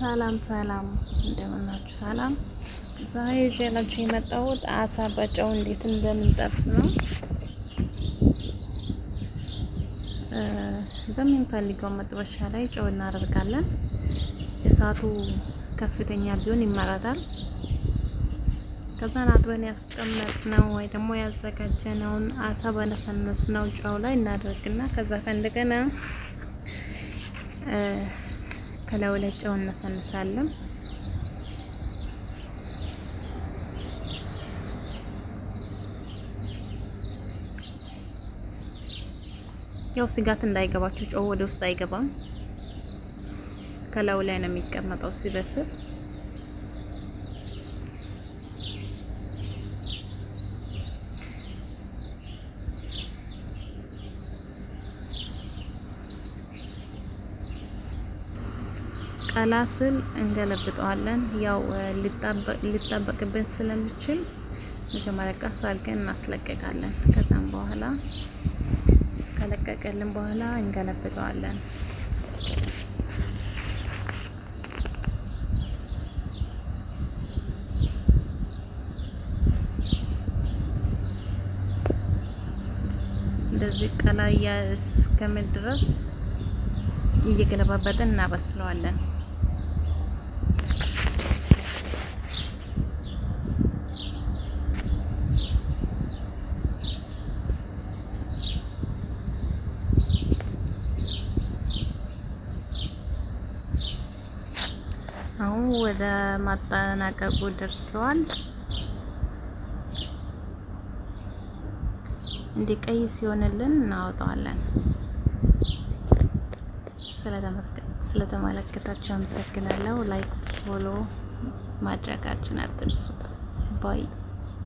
ሰላም እንደምን ናችሁ? ሰላም። ዛሬ ይዤላችሁ የመጣሁት አሳ በጨው እንዴት እንደምንጠብስ ነው። በምንፈልገው መጥበሻ ላይ ጨው እናደርጋለን። እሳቱ ከፍተኛ ቢሆን ይመረጣል። ከዛን አጥበን ያስቀመጥነው ወይ ደግሞ ያዘጋጀነውን አሳ በነሰነስነው ጨው ላይ እናደርግና ከዛ እንደገና ከላዩ ላይ ጨው እናሰንሳለን። ያው ስጋት እንዳይገባችሁ ጨው ወደ ውስጥ አይገባም፣ ከላዩ ላይ ነው የሚቀመጠው ሲበስል። ቀላ ስል እንገለብጠዋለን። ያው ሊጣበቅብን ስለሚችል መጀመሪያ ቀስ አድርገን እናስለቀቃለን። ከዛም በኋላ ከለቀቀልን በኋላ እንገለብጠዋለን። እንደዚህ ቀላ እስከሚል ድረስ እየገለባበጥን እናበስለዋለን። አሁን ወደ ማጠናቀቁ ደርሷል። እንዲህ ቀይ ሲሆንልን እናወጣዋለን። ስለተመለከታችሁ አመሰግናለሁ። ላይክ ፎሎ ማድረጋችሁን አትርሱ። ባይ